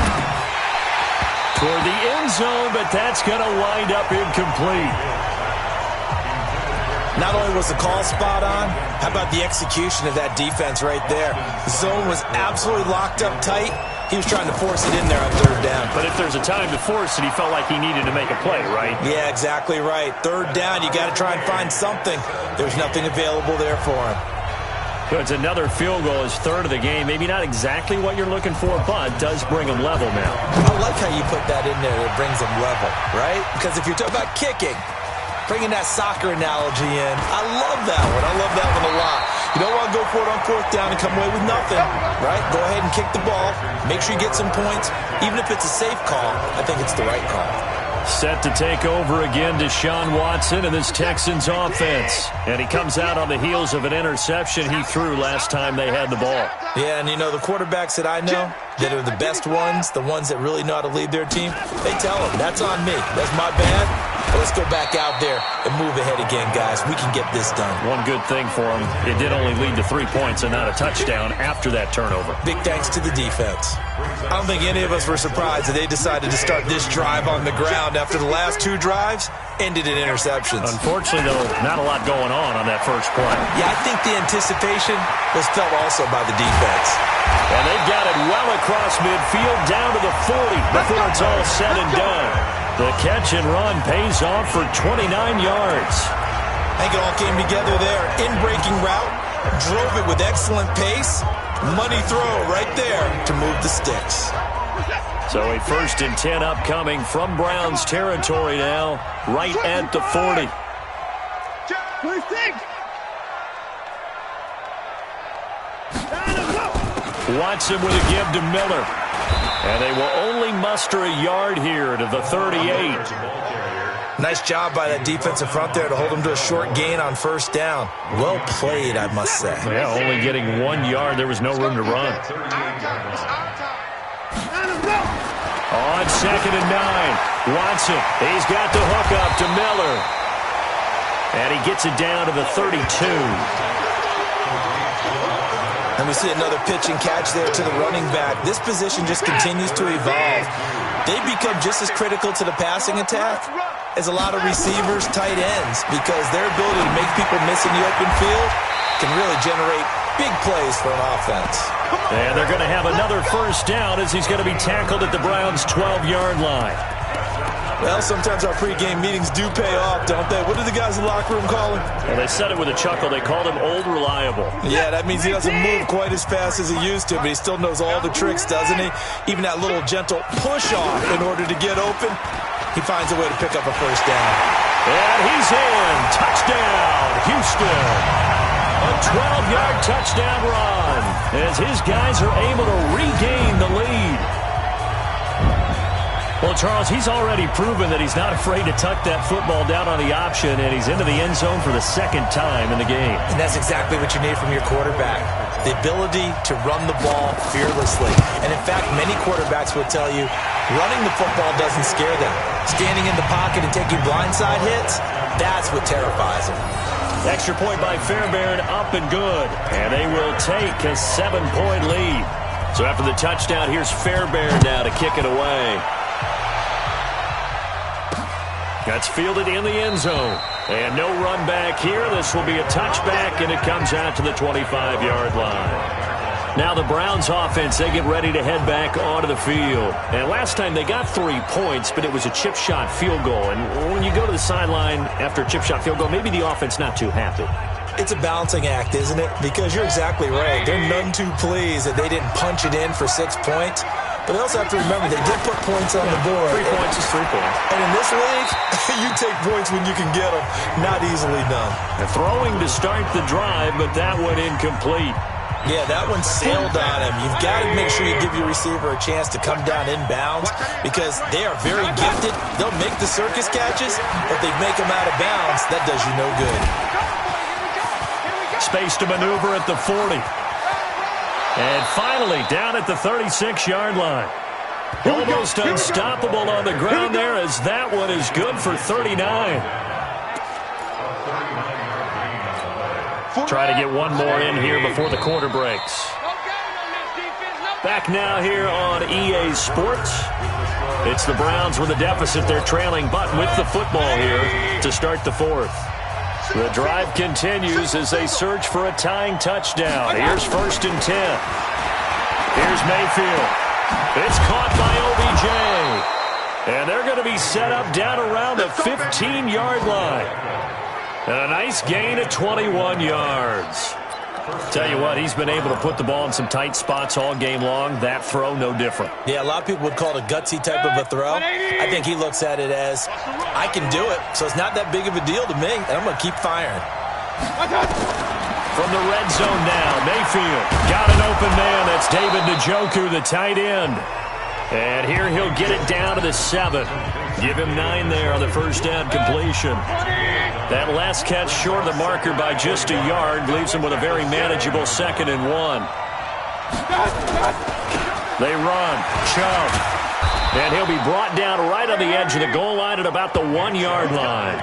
Speaker 3: Toward the end zone, but that's going to wind up incomplete.
Speaker 4: Not only was the call spot on, how about the execution of that defense right there? The zone was absolutely locked up tight. He was trying to force it in there on 3rd down.
Speaker 3: But if there's a time to force it, he felt like he needed to make a play, right?
Speaker 4: Yeah, exactly right. 3rd down, you got to try and find something. There's nothing available there for him.
Speaker 3: So it's another field goal, his 3rd of the game. Maybe not exactly what you're looking for, but does bring him level now.
Speaker 4: I like how you put that in there. It brings him level, right? Because if you're talking about kicking, bringing that soccer analogy in, I love that one. I love that one a lot. You don't want to go for it on 4th down and come away with nothing, right? Go ahead and kick the ball. Make sure you get some points. Even if it's a safe call, I think it's the right call.
Speaker 3: Set to take over again, Deshaun Watson and this Texans offense. And he comes out on the heels of an interception he threw last time they had the ball.
Speaker 4: Yeah, and you know, the quarterbacks that I know that are the best ones, the ones that really know how to lead their team, they tell them, that's on me. That's my bad. But let's go back out there and move ahead again, guys. We can get this done.
Speaker 3: One good thing for him, it did only lead to 3 points and not a touchdown after that turnover.
Speaker 4: Big thanks to the defense. I don't think any of us were surprised that they decided to start this drive on the ground after the last 2 drives ended in interceptions.
Speaker 3: Unfortunately, though, not a lot going on that first play.
Speaker 4: Yeah, I think the anticipation was felt also by the defense.
Speaker 3: And they've got it well across midfield down to the 40 before it's all said and done. The catch and run pays off for 29 yards.
Speaker 4: I think it all came together there. In-breaking route, drove it with excellent pace. Money throw right there to move the sticks.
Speaker 3: So a 1st and 10 upcoming from Browns territory now, right at the 40. Watson with a give to Miller. And they will only muster a yard here to the 38.
Speaker 4: Nice job by that defensive front there to hold him to a short gain on 1st down. Well played, I must say.
Speaker 3: Yeah, only getting 1 yard. There was no room to run. On 2nd and 9, Watson. He's got the hook up to Miller. And he gets it down to the 32.
Speaker 4: And we see another pitch and catch there to the running back. This position just continues to evolve. They become just as critical to the passing attack as a lot of receivers, tight ends, because their ability to make people miss in the open field can really generate big plays for an offense.
Speaker 3: And they're going to have another 1st down as he's going to be tackled at the Browns' 12-yard line.
Speaker 4: Well, sometimes our pregame meetings do pay off, don't they? What do the guys in the locker room call him?
Speaker 3: Well, they said it with a chuckle. They called him Old Reliable.
Speaker 4: Yeah, that means he doesn't move quite as fast as he used to, but he still knows all the tricks, doesn't he? Even that little gentle push-off in order to get open. He finds a way to pick up a 1st down.
Speaker 3: And he's in. Touchdown, Houston. A 12-yard touchdown run as his guys are able to regain the lead. Well, Charles, he's already proven that he's not afraid to tuck that football down on the option, and he's into the end zone for the 2nd time in the game.
Speaker 4: And that's exactly what you need from your quarterback, the ability to run the ball fearlessly. And, in fact, many quarterbacks will tell you running the football doesn't scare them. Standing in the pocket and taking blindside hits, that's what terrifies them.
Speaker 3: Extra point by Fairbairn, up and good. And they will take a 7-point lead. So after the touchdown, here's Fairbairn now to kick it away. That's fielded in the end zone. And no run back here. This will be a touchback, and it comes out to the 25-yard line. Now the Browns offense, they get ready to head back onto the field. And last time they got 3 points, but it was a chip shot field goal. And when you go to the sideline after a chip shot field goal, maybe the offense not too happy.
Speaker 4: It's a balancing act, isn't it? Because you're exactly right. They're none too pleased that they didn't punch it in for 6 points. But they also have to remember they did put points on the board.
Speaker 3: 3 points is 3 points.
Speaker 4: And in this league, you take points when you can get them. Not easily done.
Speaker 3: They're throwing to start the drive, but that went incomplete.
Speaker 4: Yeah, that one sailed on him. You've got to make sure you give your receiver a chance to come down inbounds because they are very gifted. They'll make the circus catches, but if they make them out of bounds, that does you no good.
Speaker 3: Space to maneuver at the 40. And finally, down at the 36-yard line. Almost unstoppable on the ground there as that one is good for 39. Try to get one more in here before the quarter breaks. Back now here on EA Sports. It's the Browns with a deficit. They're trailing, but with the football here to start the 4th. The drive continues as they search for a tying touchdown. Here's 1st and 10. Here's Mayfield. It's caught by OBJ. And they're going to be set up down around the 15-yard line. And a nice gain of 21 yards. Tell you what, he's been able to put the ball in some tight spots all game long. That throw, no different.
Speaker 4: Yeah, a lot of people would call it a gutsy type of a throw. I think he looks at it as, I can do it, so it's not that big of a deal to me, and I'm going to keep firing.
Speaker 3: From the red zone now, Mayfield got an open man. That's David Njoku, the tight end. And here he'll get it down to the 7. Give him 9 there on the 1st down completion. That last catch short of the marker by just a yard leaves him with a very manageable 2nd and 1. They run. Chubb. And he'll be brought down right on the edge of the goal line at about the 1-yard line.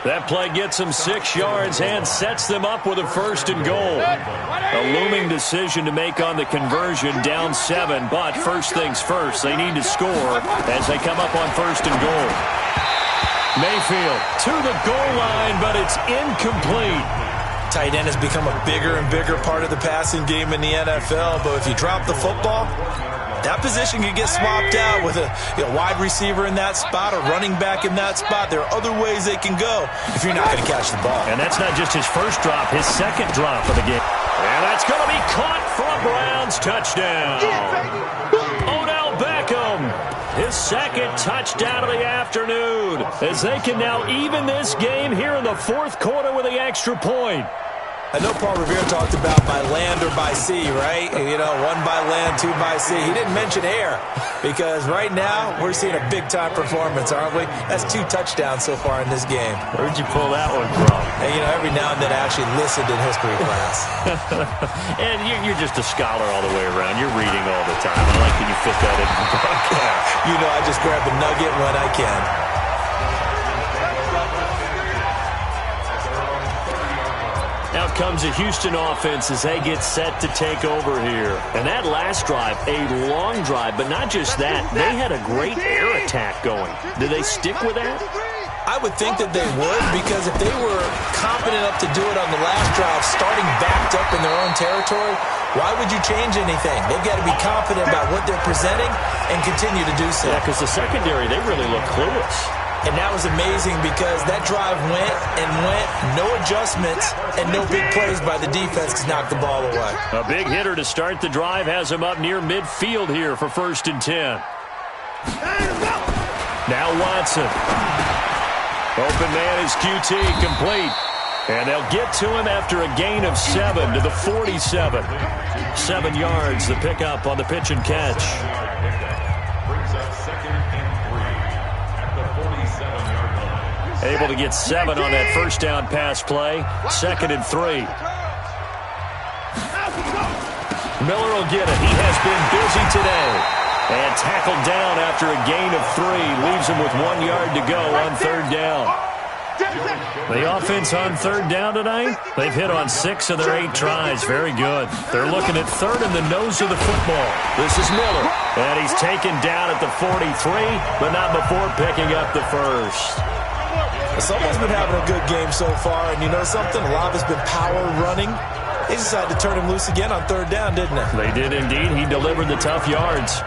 Speaker 3: That play gets them 6 yards and sets them up with a 1st and goal. A looming decision to make on the conversion, down 7. But first things first, they need to score as they come up on 1st and goal. Mayfield to the goal line, but it's incomplete.
Speaker 4: Tight end has become a bigger and bigger part of the passing game in the NFL. But if you drop the football, that position can get swapped out with a wide receiver in that spot, a running back in that spot. There are other ways they can go if you're not going to catch the ball.
Speaker 3: And that's not just his first drop, his 2nd drop of the game. And that's going to be caught for a Browns touchdown. Odell Beckham the second touchdown of the afternoon, as they can now even this game here in the fourth quarter with the extra point.
Speaker 4: I know Paul Revere talked about by land or by sea, right? You know, one by land, two by sea. He didn't mention air, because right now we're seeing a big-time performance, aren't we? That's 2 touchdowns so far in this game.
Speaker 3: Where'd you pull that one from?
Speaker 4: And, you know, every now and then I actually listened in history class.
Speaker 3: And you're just a scholar all the way around. You're reading all the time. I like that you fit that into the broadcast.
Speaker 4: You know, I just grab a nugget when I can.
Speaker 3: Out comes a Houston offense as they get set to take over here. And that last drive, a long drive, but not just that. They had a great air attack going. Do they stick with that?
Speaker 4: I would think that they would, because if they were confident enough to do it on the last drive, starting backed up in their own territory, why would you change anything? They've got to be confident about what they're presenting and continue to do so.
Speaker 3: Yeah, because the secondary, they really look clueless.
Speaker 4: And that was amazing, because that drive went and went, no adjustments, and no big plays by the defense to knock the ball away.
Speaker 3: A big hitter to start the drive has him up near midfield here for 1st and 10. Now Watson. Open man is QT, complete. And they'll get to him after a gain of 7 to the 47. 7 yards, the pickup on the pitch and catch. Able to get 7 on that first down pass play. 2nd and 3. Miller will get it. He has been busy today. And tackled down after a gain of 3. Leaves him with 1 yard to go on 3rd down. The offense on 3rd down tonight, they've hit on 6 of their 8 tries. Very good. They're looking at 3rd in the nose of the football. This is Miller. And he's taken down at the 43, but not before picking up the first.
Speaker 4: Someone's been having a good game so far, and you know something? A lot of it's been power running. They decided to turn him loose again on 3rd down, didn't they?
Speaker 3: They did indeed. He delivered the tough yards.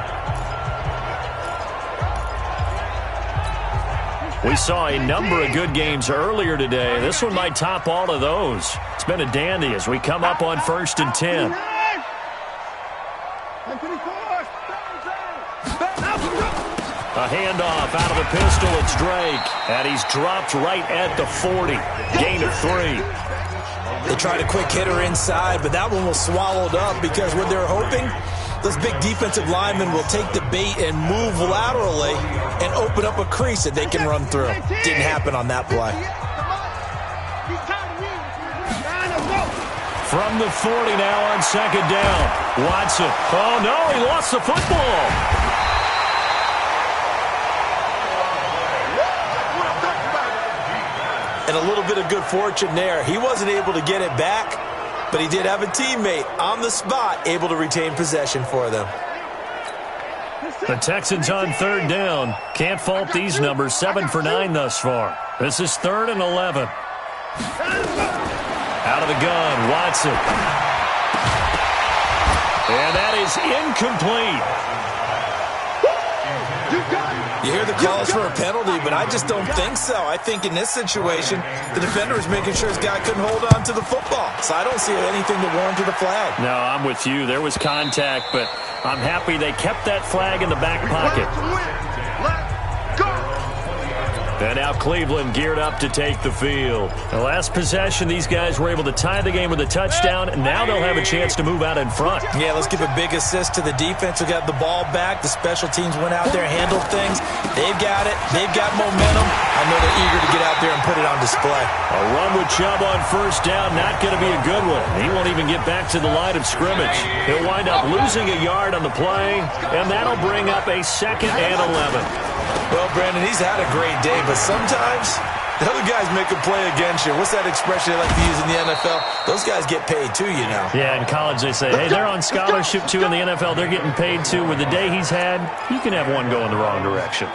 Speaker 3: We saw a number of good games earlier today. This one might top all of those. It's been a dandy as we come up on 1st and 10. A handoff out of the pistol. It's Drake. And he's dropped right at the 40. Gain of 3.
Speaker 4: They tried a quick hitter inside, but that one was swallowed up, because what they're hoping, those big defensive linemen will take the bait and move laterally and open up a crease that they can run through. Didn't happen on that play.
Speaker 3: From the 40 now on 2nd down. Watson. Oh, no, he lost the football.
Speaker 4: And a little bit of good fortune there. He wasn't able to get it back, but he did have a teammate on the spot able to retain possession for them.
Speaker 3: The Texans on 3rd down. Can't fault these numbers. 7 for 9 thus far. This is 3rd and 11. Out of the gun, Watson. And that is incomplete.
Speaker 4: You hear the calls for a penalty, but I just don't think so. I think in this situation, the defender is making sure his guy couldn't hold on to the football. So I don't see anything that warranted a flag.
Speaker 3: No, I'm with you. There was contact, but I'm happy they kept that flag in the back pocket. And now Cleveland geared up to take the field. The last possession, these guys were able to tie the game with a touchdown, and now they'll have a chance to move out in front.
Speaker 4: Yeah, let's give a big assist to the defense who got the ball back. The special teams went out there, handled things. They've got it. They've got momentum. I know they're eager to get out there and put it on display.
Speaker 3: A run with Chubb on 1st down, not going to be a good one. He won't even get back to the line of scrimmage. He'll wind up losing a yard on the play, and that'll bring up a 2nd and 11.
Speaker 4: Well, Brandon, he's had a great day, but sometimes the other guys make a play against you. What's that expression they like to use in the NFL? Those guys get paid too, you know.
Speaker 3: Yeah, in college they say, hey, they're on scholarship too. In the NFL, they're getting paid too. With the day he's had, you can have one go in the wrong direction.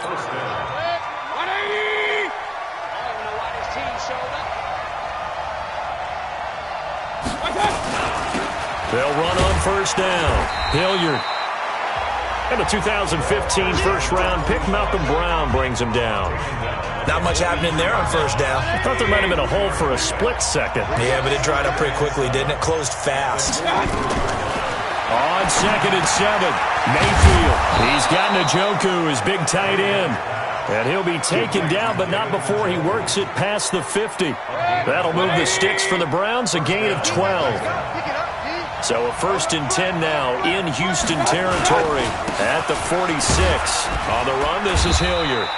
Speaker 3: They'll run on 1st down. Hilliard. And the 2015 first-round pick, Malcolm Brown, brings him down.
Speaker 4: Not much happening there on 1st down.
Speaker 3: I thought there might have been a hole for a split second.
Speaker 4: Yeah, but it dried up pretty quickly, didn't it? Closed fast.
Speaker 3: On 2nd and 7, Mayfield. He's got Njoku, his big tight end. And he'll be taken down, but not before he works it past the 50. That'll move the sticks for the Browns, a gain of 12. So a 1st and 10 now in Houston territory at the 46. On the run, this is Hilliard.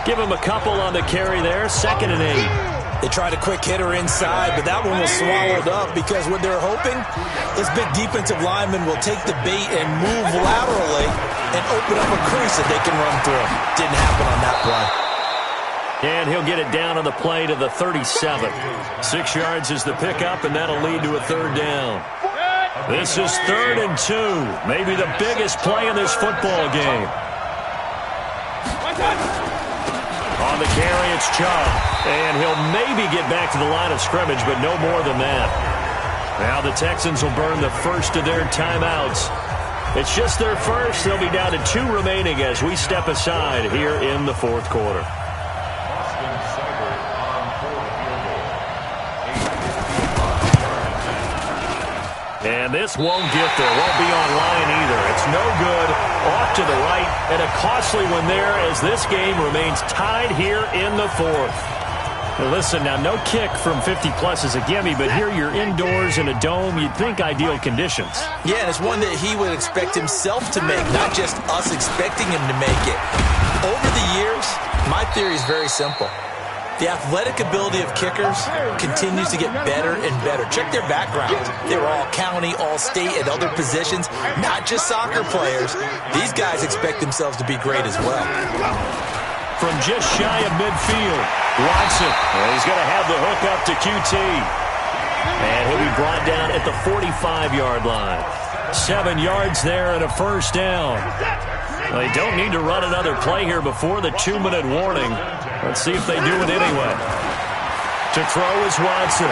Speaker 3: Give him a couple on the carry there, 2nd and 8.
Speaker 4: They tried a quick hitter inside, but that one was swallowed up because what they're hoping is big defensive linemen will take the bait and move laterally and open up a crease that they can run through. Didn't happen on that play.
Speaker 3: And he'll get it down on the play to the 37. 6 yards is the pickup, and that'll lead to a 3rd down. This is 3rd and 2, maybe the biggest play in this football game. On the carry, it's Chubb. And he'll maybe get back to the line of scrimmage, but no more than that. Now the Texans will burn the first of their timeouts. It's just their first. They'll be down to 2 remaining as we step aside here in the 4th quarter. And this won't get there. Won't be online either. It's no good. Off to the right. And a costly one there as this game remains tied here in the 4th. Now listen, now no kick from 50-plus is a gimme, but here you're indoors in a dome. You'd think ideal conditions.
Speaker 4: Yeah, and it's one that he would expect himself to make, not just us expecting him to make it. Over the years, my theory is very simple. The athletic ability of kickers continues to get better and better. Check their backgrounds. They were all county, all state, at other positions, not just soccer players. These guys expect themselves to be great as well.
Speaker 3: From just shy of midfield, Watson. He's going to have the hook up to QT. And he'll be brought down at the 45-yard line. 7 yards there and a 1st down. They don't need to run another play here before the 2-minute warning. Let's see if they do it anyway. To throw is Watson.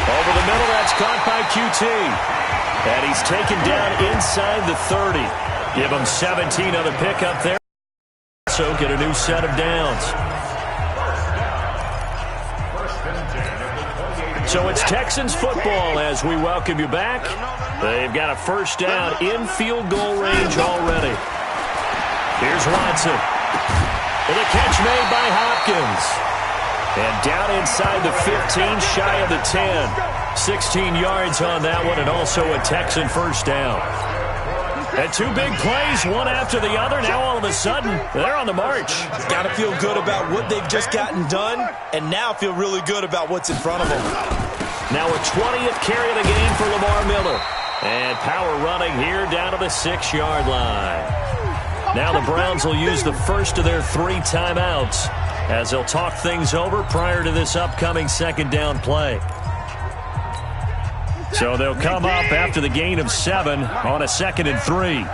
Speaker 3: Over the middle, that's caught by QT. And he's taken down inside the 30. Give him 17 on the pickup there. So get a new set of downs. So it's Texans football as we welcome you back. They've got a 1st down in field goal range already. Here's Watson. With a catch made by Hopkins. And down inside the 15, shy of the 10. 16 yards on that one, and also a Texan 1st down. And 2 big plays, one after the other. Now all of a sudden, they're on the march.
Speaker 4: Got to feel good about what they've just gotten done, and now feel really good about what's in front of them.
Speaker 3: Now a 20th carry of the game for Lamar Miller. And power running here down to the 6-yard line. Now the Browns will use the first of their 3 timeouts as they'll talk things over prior to this upcoming 2nd down play. So they'll come up after the gain of 7 on a 2nd and 3.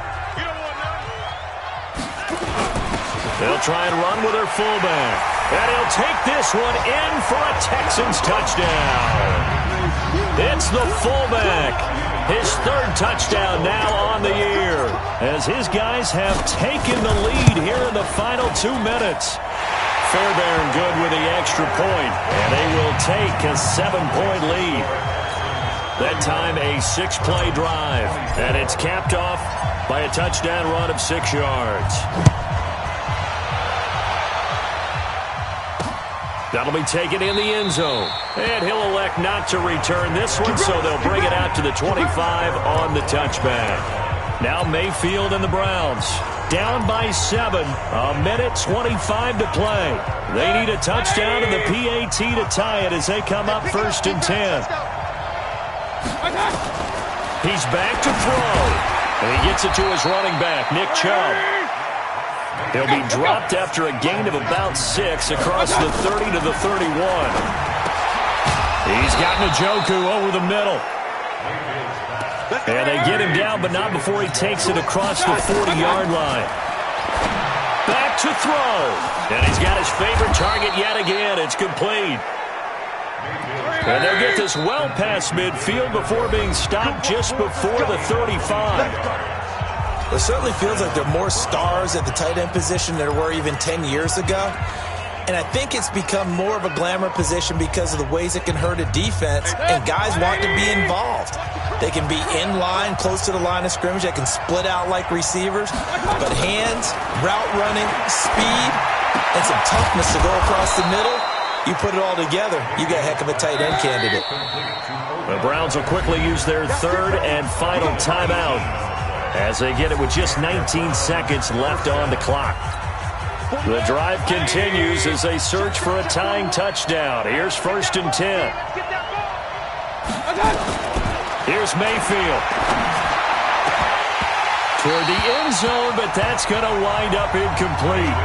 Speaker 3: They'll try and run with their fullback. And he'll take this one in for a Texans touchdown. It's the fullback. His 3rd touchdown now on the year as his guys have taken the lead here in the final 2 minutes. Fairbairn good with the extra point, and they will take a 7-point lead. That time a 6-play drive, and it's capped off by a touchdown run of 6 yards. That'll be taken in the end zone. And he'll elect not to return this one, so they'll bring it out to the 25 on the touchback. Now Mayfield and the Browns down by 7. A minute 25 to play. They need a touchdown and the PAT to tie it as they come up 1st and 10. He's back to throw. And he gets it to his running back, Nick Chubb. He'll be dropped after a gain of about 6 across the 30 to the 31. He's got Njoku over the middle. And they get him down, but not before he takes it across the 40-yard line. Back to throw. And he's got his favorite target yet again. It's complete. And they'll get this well past midfield before being stopped just before the 35.
Speaker 4: It certainly feels like there are more stars at the tight end position than there were even 10 years ago. And I think it's become more of a glamour position because of the ways it can hurt a defense, and guys want to be involved. They can be in line, close to the line of scrimmage. They can split out like receivers. But hands, route running, speed, and some toughness to go across the middle, you put it all together, you got a heck of a tight end candidate.
Speaker 3: The Browns will quickly use their third and final timeout as they get it with just 19 seconds left on the clock. The drive continues as they search for a tying touchdown. Here's 1st and 10. Here's Mayfield. Toward the end zone, but that's going to wind up incomplete.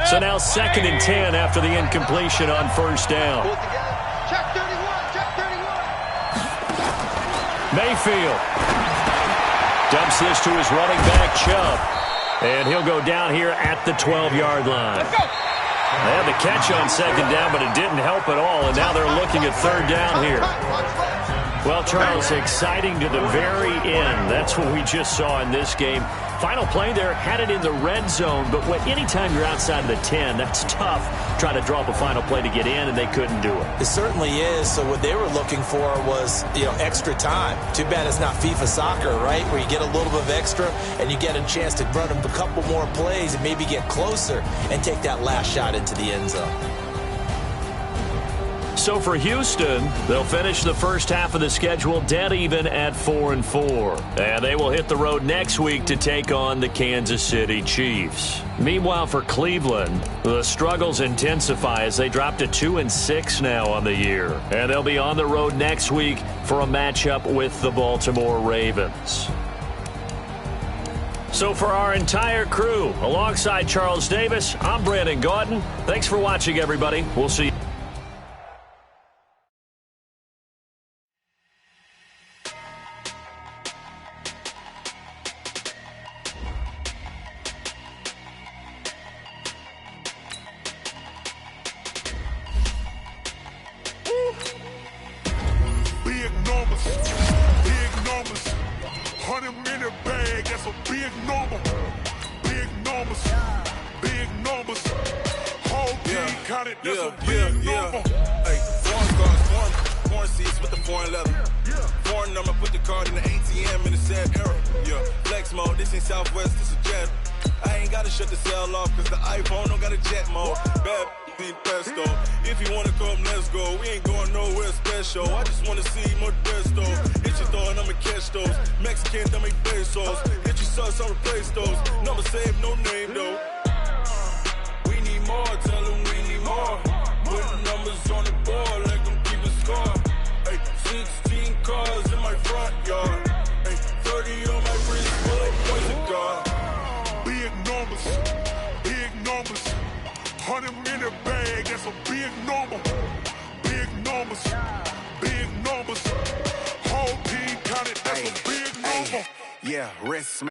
Speaker 3: So now 2nd and 10 after the incompletion on 1st down.
Speaker 6: Check 31, check 31.
Speaker 3: Mayfield dumps this to his running back, Chubb. And he'll go down here at the 12-yard line.
Speaker 6: Let's go.
Speaker 3: They had the catch on 2nd down, but it didn't help at all, and now they're looking at 3rd down here. Well, Charles, exciting to the very end. That's what we just saw in this game. Final play there, had it in the red zone, but anytime you're outside of the 10, that's tough trying to draw up a final play to get in, and they couldn't do it.
Speaker 4: It certainly is. So what they were looking for was, extra time. Too bad it's not FIFA soccer, right, where you get a little bit of extra and you get a chance to run a couple more plays and maybe get closer and take that last shot into the end zone.
Speaker 3: So for Houston, they'll finish the first half of the schedule dead even at 4-4. And they will hit the road next week to take on the Kansas City Chiefs. Meanwhile, for Cleveland, the struggles intensify as they drop to 2-6 now on the year. And they'll be on the road next week for a matchup with the Baltimore Ravens. So for our entire crew, alongside Charles Davis, I'm Brandon Gaudin. Thanks for watching, everybody. We'll see you.
Speaker 7: Big numbers, 100-minute bag, that's a big number. Big numbers, whole team counted, that's a big number.
Speaker 8: Hey, foreign cars, foreign seats with the foreign leather. Foreign number, put the card in the ATM in the sad era. Yeah, flex mode, this ain't Southwest, this is jet. I ain't gotta shut the cell off, cause the iPhone don't got a jet mode. Bad pesto. If you wanna come, let's go. We ain't going nowhere special. I just wanna see more Modesto. Hit your throw and I'ma catch those. Mexican, don't make pesos. Hit your sauce, I'll replace those. Number save, no name though. We need more, tell them we need more. Put numbers on the board, let them keep a score. Hey, 16 cars in my front yard. Hey, 30 on my wrist, full of poison guard.
Speaker 7: Big numbers, 100-minute bag, that's a big number. Big numbers, whole team counted, that's a big number.
Speaker 8: Yeah, wrist